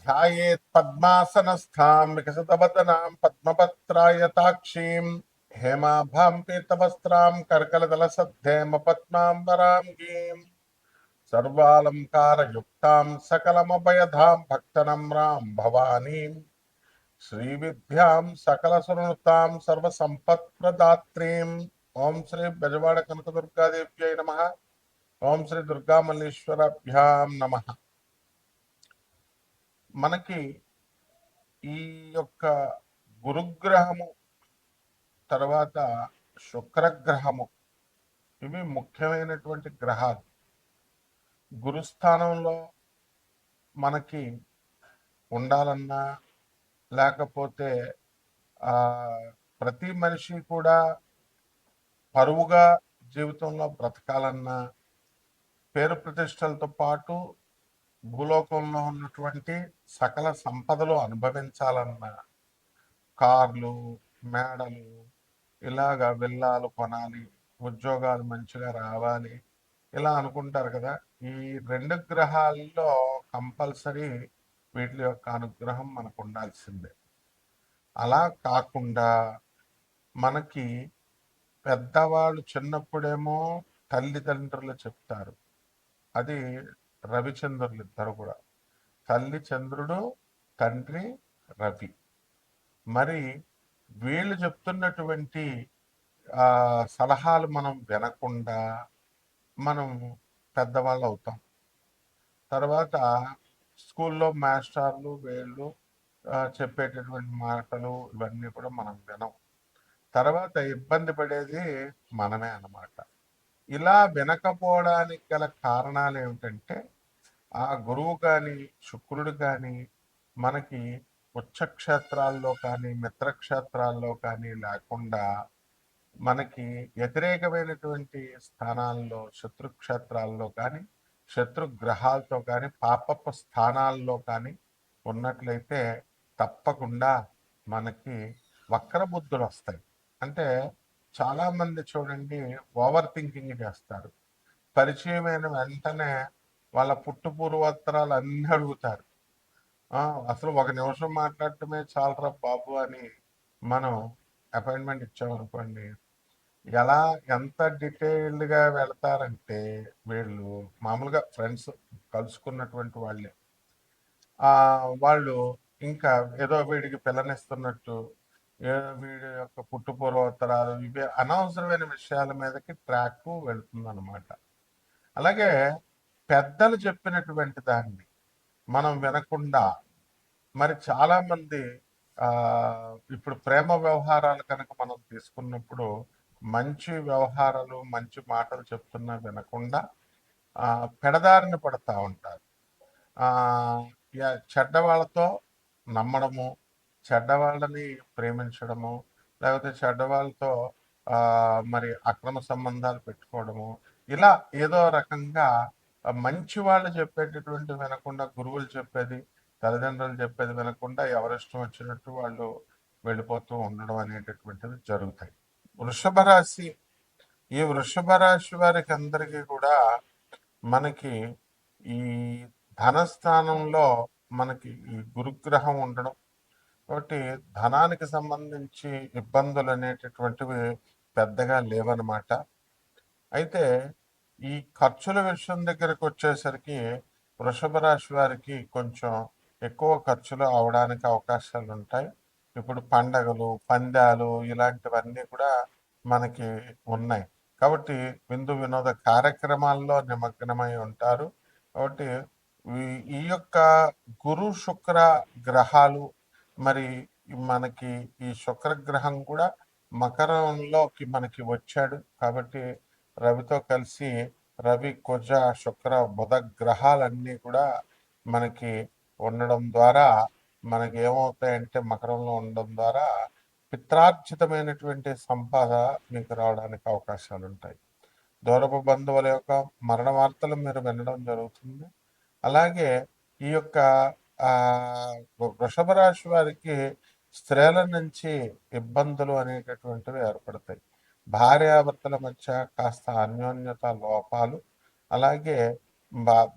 ధ్యాయేత్ పద్మాసనస్థాం వికసితవదనాం పద్మపత్రాయతాక్షీం హేమాభాం పీతవస్త్రాం కర్కలదలసద్ధేమ పద్మాంబరాం గీం సర్వాలంకారయుక్తాం సకలమభయధాం భక్తనమ్రాం భవానీం శ్రీవిద్యాం సకలసునృతాం సర్వసంపత్ప్రదాత్రీం. ఓం శ్రీ బెజవాడ కనకదుర్గాదేవ్యై నమః. ఓం శ్రీ దుర్గామల్లేశ్వరాభ్యాం నమః. మనకి ఈ యొక్క గురుగ్రహము తర్వాత శుక్రగ్రహము ఇవి ముఖ్యమైనటువంటి గ్రహాలు. గురుస్థానంలో మనకి ఉండాలన్నా లేకపోతే ప్రతి మనిషి కూడా పరువుగా జీవితంలో బ్రతకాలన్నా, పేరు ప్రతిష్టలతో పాటు భూలోకంలో ఉన్నటువంటి సకల సంపదలు అనుభవించాలన్నా, కార్లు, మేడలు, ఇలాగా విల్లాలు కొనాలి, ఉద్యోగాలు మంచిగా రావాలి, ఇలా అనుకుంటారు కదా. ఈ రెండు గ్రహాల్లో కంపల్సరీ వీటి యొక్క అనుగ్రహం మనకు ఉండాల్సిందే. అలా కాకుండా మనకి పెద్దవాళ్ళు చిన్నప్పుడేమో తల్లిదండ్రులు చెప్తారు, అది రవిచంద్రులు ఇద్దరు కూడా, తల్లి చంద్రుడు, తండ్రి రవి. మరి వీళ్ళు చెప్తున్నటువంటి సలహాలు మనం వినకుండా మనం పెద్దవాళ్ళు అవుతాం. తర్వాత స్కూల్లో మాస్టర్లు వీళ్ళు చెప్పేటటువంటి మాటలు ఇవన్నీ కూడా మనం వినం. తర్వాత ఇబ్బంది పడేది మనమే అన్నమాట. ఇలా వినకపోవడానికి గల కారణాలు ఏమిటంటే, ఆ గురువు కానీ శుక్రుడు కానీ మనకి ఉచ్చక్షేత్రాల్లో కానీ మిత్రక్షేత్రాల్లో కానీ లేకుండా మనకి వ్యతిరేకమైనటువంటి స్థానాల్లో శత్రుక్షేత్రాల్లో కానీ శత్రు గ్రహాలతో కానీ పాపపు స్థానాల్లో కానీ ఉన్నట్లయితే తప్పకుండా మనకి వక్ర బుద్ధులు వస్తాయి. అంటే చాలామంది చూడండి ఓవర్ థింకింగ్ చేస్తారు. పరిచయమైన వెంటనే వాళ్ళ పుట్టు పూర్వోత్తరాలు అన్నీ అడుగుతారు. అసలు ఒక నిమిషం మాట్లాడటమే చాలరా బాబు అని మనం అపాయింట్మెంట్ ఇచ్చామనుకోండి, ఎలా ఎంత డీటెయిల్డ్గా వెళతారంటే వీళ్ళు మామూలుగా ఫ్రెండ్స్ కలుసుకున్నటువంటి వాళ్ళే వాళ్ళు ఇంకా ఏదో వీడికి పిల్లనిస్తున్నట్టు వీడి యొక్క పుట్టు పూర్వోత్తరాలు ఇవి అనవసరమైన విషయాల మీదకి ట్రాక్ వెళుతుందన్నమాట. అలాగే పెద్దలు చెప్పినటువంటి దాన్ని మనం వినకుండా మరి చాలామంది ఇప్పుడు ప్రేమ వ్యవహారాలు కనుక మనం తీసుకున్నప్పుడు మంచి వ్యవహారాలు మంచి మాటలు చెప్తున్నా వినకుండా పెడదారిని పడతా ఉంటారు. చెడ్డవాళ్ళతో నమ్మడము, చెడ్డవాళ్ళని ప్రేమించడము, లేకపోతే చెడ్డవాళ్ళతో మరి అక్రమ సంబంధాలు పెట్టుకోవడము, ఇలా ఏదో రకంగా మంచి వాళ్ళు చెప్పేటటువంటి వినకుండా, గురువులు చెప్పేది తల్లిదండ్రులు చెప్పేది వినకుండా ఎవరిష్టం వచ్చినట్టు వాళ్ళు వెళ్ళిపోతూ ఉండడం అనేటటువంటివి జరుగుతాయి. వృషభ రాశి, ఈ వృషభ రాశి వారికి అందరికీ కూడా మనకి ఈ ధనస్థానంలో మనకి ఈ గురుగ్రహం ఉండడం కాబట్టి ధనానికి సంబంధించి ఇబ్బందులు అనేటటువంటివి పెద్దగా లేవన్నమాట. అయితే ఈ ఖర్చుల విషయం దగ్గరకు వచ్చేసరికి వృషభ రాశి వారికి కొంచెం ఎక్కువ ఖర్చులు అవడానికి అవకాశాలు ఉంటాయి. ఇప్పుడు పండగలు, పందాలు ఇలాంటివన్నీ కూడా మనకి ఉన్నాయి కాబట్టి విందు వినోద కార్యక్రమాల్లో నిమగ్నమై ఉంటారు. కాబట్టి ఈ యొక్క గురు శుక్ర గ్రహాలు మరి మనకి ఈ శుక్రగ్రహం కూడా మకరంలోకి మనకి వచ్చాడు కాబట్టి రవితో కలిసి రవి, కుజ, శుక్ర, బుధ గ్రహాలన్నీ కూడా మనకి ఉండడం ద్వారా మనకి ఏమవుతాయంటే మకరంలో ఉండడం ద్వారా పిత్రార్జితమైనటువంటి సంపద మీకు రావడానికి అవకాశాలు ఉంటాయి. దూరపు బంధువుల యొక్క మరణ వార్తలు మీరు వినడం జరుగుతుంది. అలాగే ఈ యొక్క వృషభ రాశి వారికి స్త్రీల నుంచి ఇబ్బందులు అనేటటువంటివి ఏర్పడతాయి. భార్యాభర్తల మధ్య కాస్త అన్యోన్యత లోపాలు, అలాగే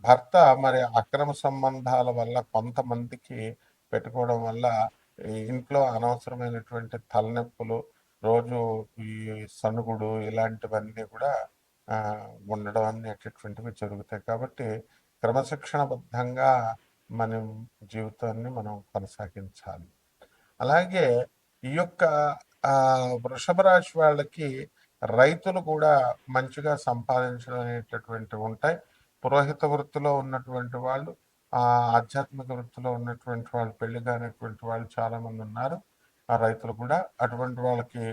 భర్త మరి అక్రమ సంబంధాల వల్ల కొంతమందికి పెట్టుకోవడం వల్ల ఈ ఇంట్లో అనవసరమైనటువంటి తలనొప్పులు, రోజు ఈ సణుగుడు ఇలాంటివన్నీ కూడా ఆ, ఉండడం అనేటటువంటివి జరుగుతాయి. కాబట్టి క్రమశిక్షణబద్ధంగా మనం జీవితాన్ని మనం కొనసాగించాలి. అలాగే ఈ యొక్క వృషభ రాశి వాళ్ళకి రైతులు కూడా మంచిగా సంపాదించడం అనేటటువంటివి ఉంటాయి. పురోహిత వృత్తిలో ఉన్నటువంటి వాళ్ళు, ఆ ఆధ్యాత్మిక వృత్తిలో ఉన్నటువంటి వాళ్ళు, పెళ్లి కానిటువంటి వాళ్ళు చాలామంది ఉన్నారు. ఆ రైతులు కూడా అటువంటి వాళ్ళకి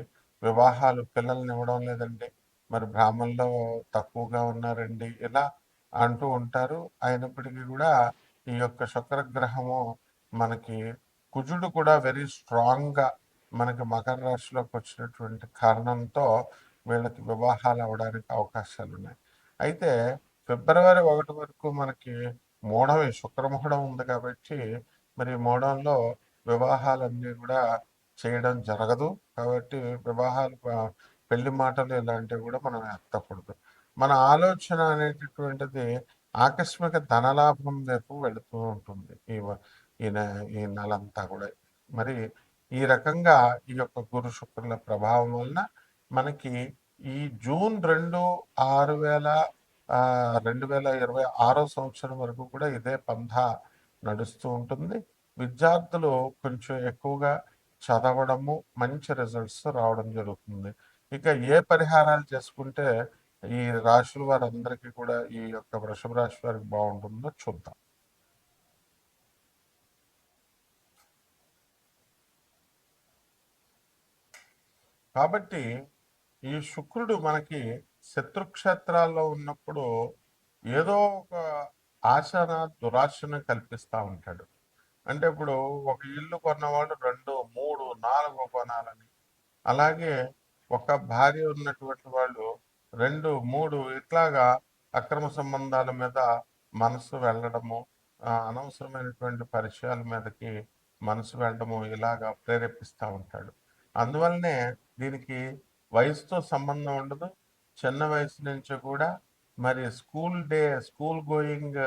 వివాహాలు పిల్లల్ని ఇవ్వడం లేదండి, మరి బ్రాహ్మణులు తక్కువగా ఉన్నారండి, ఇలా అంటూ ఉంటారు. అయినప్పటికీ కూడా ఈ యొక్క శుక్రగ్రహము మనకి, కుజుడు కూడా వెరీ స్ట్రాంగ్గా మనకి మకర రాశిలోకి వచ్చినటువంటి కారణంతో వీళ్ళకి వివాహాలు అవడానికి అవకాశాలు ఉన్నాయి. అయితే ఫిబ్రవరి 1 వరకు మనకి మోడమే శుక్రమోహడం ఉంది కాబట్టి మరి మోడంలో వివాహాలన్నీ కూడా చేయడం జరగదు. కాబట్టి వివాహాలు, పెళ్లి మాటలు ఇలాంటివి కూడా మనం ఎత్తకూడదు. మన ఆలోచన అనేటటువంటిది ఆకస్మిక ధనలాభం వైపు వెళుతూ ఉంటుంది ఈ నెలంతా కూడా. మరి ఈ రకంగా ఈ యొక్క గురు శుక్రుల ప్రభావం వలన మనకి ఈ జూన్ 2, 2026 వరకు కూడా ఇదే పంథా నడుస్తూ ఉంటుంది. విద్యార్థులు కొంచెం ఎక్కువగా చదవడము, మంచి రిజల్ట్స్ రావడం జరుగుతుంది. ఇక ఏ పరిహారాలు చేసుకుంటే ఈ రాశుల వారందరికీ కూడా, ఈ యొక్క వృషభ రాశి వారికి బాగుంటుందో చూద్దాం. కాబట్టి ఈ శుక్రుడు మనకి శత్రుక్షేత్రాల్లో ఉన్నప్పుడు ఏదో ఒక ఆశన దురాశను కల్పిస్తూ ఉంటాడు. అంటే ఇప్పుడు ఒక ఇల్లు కొన్నవాడు 2, 3, 4 కొనాలని, అలాగే ఒక భార్య ఉన్నటువంటి వాళ్ళు 2, 3 ఇట్లాగా అక్రమ సంబంధాల మీద మనసు వెళ్ళడము, అనవసరమైనటువంటి పరిచయాల మీదకి మనసు వెళ్ళడము ఇలాగా ప్రేరేపిస్తూ ఉంటాడు. అందువల్లనే దీనికి వయసుతో సంబంధం ఉండదు. చిన్న వయసు నుంచి కూడా మరి స్కూల్ గోయింగ్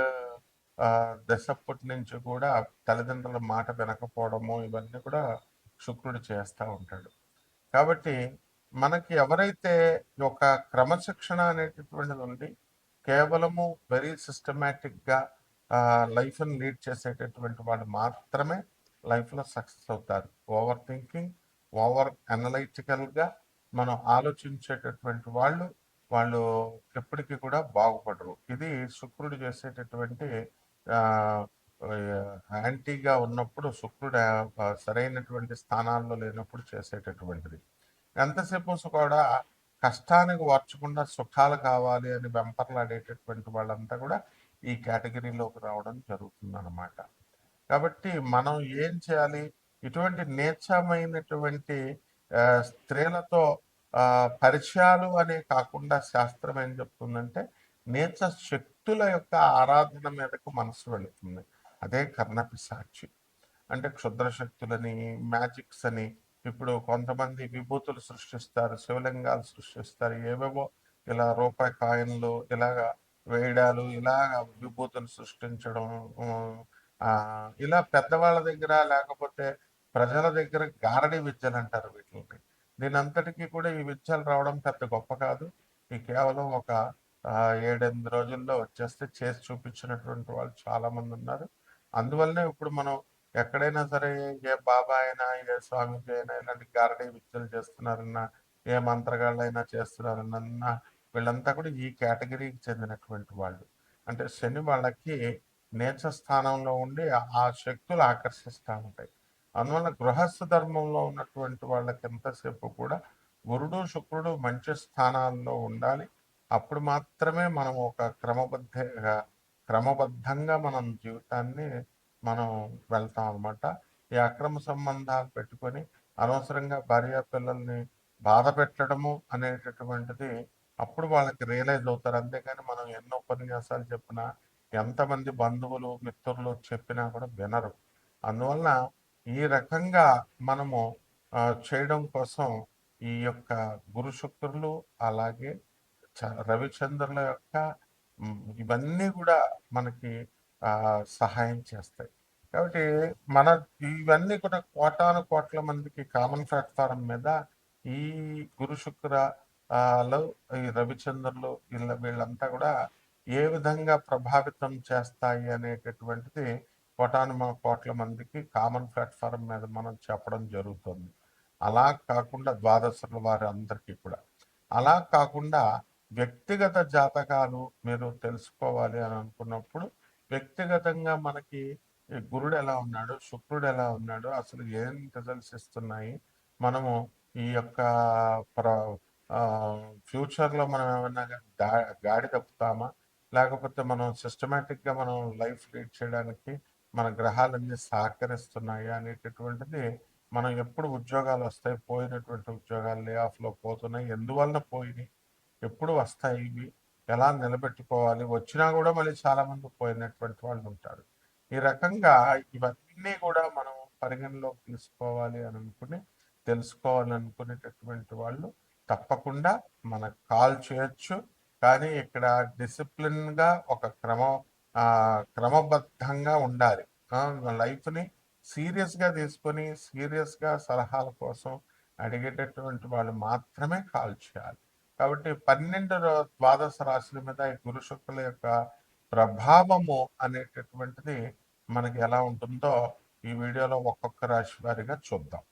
దశప్పటి నుంచి కూడా తల్లిదండ్రుల మాట వినకపోవడము ఇవన్నీ కూడా శుక్రుడు చేస్తూ ఉంటాడు. కాబట్టి మనకి ఎవరైతే ఒక క్రమశిక్షణ అనేటటువంటిది ఉంది, కేవలము వెరీ సిస్టమేటిక్గా లైఫ్ని లీడ్ చేసేటటువంటి వాళ్ళు మాత్రమే లైఫ్లో సక్సెస్ అవుతారు. ఓవర్ థింకింగ్, ఓవర్ అనలైటికల్గా మనం ఆలోచించేటటువంటి వాళ్ళు ఎప్పటికీ కూడా బాగుపడరు. ఇది శుక్రుడు చేసేటటువంటి యాంటీగా ఉన్నప్పుడు, శుక్రుడు సరైనటువంటి స్థానాల్లో లేనప్పుడు చేసేటటువంటిది. ఎంతసేపు కూడా కష్టానికి వార్చకుండా సుఖాలు కావాలి అని వెంపర్లాడేటటువంటి వాళ్ళంతా కూడా ఈ కేటగిరీలోకి రావడం జరుగుతుంది అన్నమాట. కాబట్టి మనం ఏం చేయాలి? ఇటువంటి నీచమైనటువంటి స్త్రీలతో పరిచయాలు అనే కాకుండా శాస్త్రం ఏం చెప్తుందంటే నీచ శక్తుల యొక్క ఆరాధన మీదకు మనసు వెళుతుంది. అదే కర్ణపిశాచి అంటే, క్షుద్ర శక్తులని, మ్యాజిక్స్ అని. ఇప్పుడు కొంతమంది విభూతులు సృష్టిస్తారు, శివలింగాలు సృష్టిస్తారు, ఏవేవో ఇలా రూపాయి కాయిన్లు ఇలాగా వేయడాలు, ఇలాగ విభూతులు సృష్టించడం, ఇలా పెద్దవాళ్ళ దగ్గర లేకపోతే ప్రజల దగ్గర గారడీ విద్యలు అంటారు వీటిని. దీని అంతటికీ కూడా ఈ విద్యలు రావడం పెద్ద గొప్ప కాదు. ఈ కేవలం ఒక 7-8 రోజుల్లో వచ్చేస్తే చేసి చూపించినటువంటి వాళ్ళు చాలా మంది ఉన్నారు. అందువల్లనే ఇప్పుడు మనం ఎక్కడైనా సరే, ఏ బాబా అయినా, ఏ స్వామీజీ అయినా ఇలాంటి గారడీ విద్యలు చేస్తున్నారన్నా, ఏ మంత్రగాళ్ళైనా చేస్తున్నారన్నా వీళ్ళంతా కూడా ఈ కేటగిరీకి చెందినటువంటి వాళ్ళు. అంటే శని వాళ్ళకి నీచ స్థానంలో ఉండి ఆ శక్తులు ఆకర్షిస్తూ ఉంటాయి. అందువల్ల గృహస్థ ధర్మంలో ఉన్నటువంటి వాళ్ళకి ఎంతసేపు కూడా గురుడు శుక్రుడు మంచి స్థానాల్లో ఉండాలి. అప్పుడు మాత్రమే మనం ఒక క్రమబద్ధంగా మనం జీవితాన్ని మనం వెళ్తాం అనమాట. ఈ అక్రమ సంబంధాలు పెట్టుకొని అనవసరంగా భార్య పిల్లల్ని బాధ పెట్టడము అనేటటువంటిది అప్పుడు వాళ్ళకి రియలైజ్ అవుతారు. అంతేకాని మనం ఎన్నో ఉపన్యాసాలు చెప్పినా, ఎంతమంది బంధువులు మిత్రులు చెప్పినా కూడా వినరు. అందువలన ఈ రకంగా మనము చేయడం కోసం ఈ యొక్క గురు శుక్రులు, అలాగే రవిచంద్రుల యొక్క ఇవన్నీ కూడా మనకి సహాయం చేస్తాయి. కాబట్టి మన ఇవన్నీ కూడా కోటాను కోట్ల మందికి కామన్ ప్లాట్ఫారం మీద ఈ గురు శుక్ర లో ఈ రవిచంద్రులు వీళ్ళంతా కూడా ఏ విధంగా ప్రభావితం చేస్తాయి అనేటటువంటిది కోట్ల మందికి కామన్ ప్లాట్ఫారం మీద మనం చెప్పడం జరుగుతుంది. అలా కాకుండా ద్వాదశుల వారి అందరికీ కూడా అలా కాకుండా వ్యక్తిగత జాతకాలు మీరు తెలుసుకోవాలి అని అనుకున్నప్పుడు వ్యక్తిగతంగా మనకి ఈ గురుడు ఎలా ఉన్నాడు, శుక్రుడు ఎలా ఉన్నాడు, అసలు ఏం రిజల్ట్స్ ఇస్తున్నాయి, మనము ఈ యొక్క ప్ర ఫ్యూచర్లో మనం ఏమన్నా గాడి తప్పుతామా, లేకపోతే మనం సిస్టమేటిక్గా మనం లైఫ్ లీడ్ చేయడానికి మన గ్రహాలన్నీ సహకరిస్తున్నాయి అనేటటువంటిది, మనం ఎప్పుడు ఉద్యోగాలు వస్తాయి, పోయినటువంటి ఉద్యోగాలు లే ఆఫ్లో పోతున్నాయి, ఎందువలన పోయినాయి, ఎప్పుడు వస్తాయి ఇవి, ఎలా నిలబెట్టుకోవాలి, వచ్చినా కూడా మళ్ళీ చాలామంది పోయినటువంటి వాళ్ళు ఉంటారు. ఈ రకంగా ఇవన్నీ కూడా మనం పరిగణలోకి తీసుకోవాలి అని అనుకుని తెలుసుకోవాలనుకునేటటువంటి వాళ్ళు తప్పకుండా మనకు కాల్ చేయొచ్చు. కానీ ఇక్కడ డిసిప్లిన్గా ఒక క్రమబద్ధంగా ఉండాలి. లైఫ్ని సీరియస్గా తీసుకొని సీరియస్గా సలహాల కోసం అడిగేటటువంటి వాళ్ళు మాత్రమే కాల్ చేయాలి. కాబట్టి 12 ద్వాదశ రాశుల మీద ఈ గురు శుక్రుల యొక్క ప్రభావము అనేటటువంటిది మనకి ఎలా ఉంటుందో ఈ వీడియోలో ఒక్కొక్క రాశి వారిగా చూద్దాం.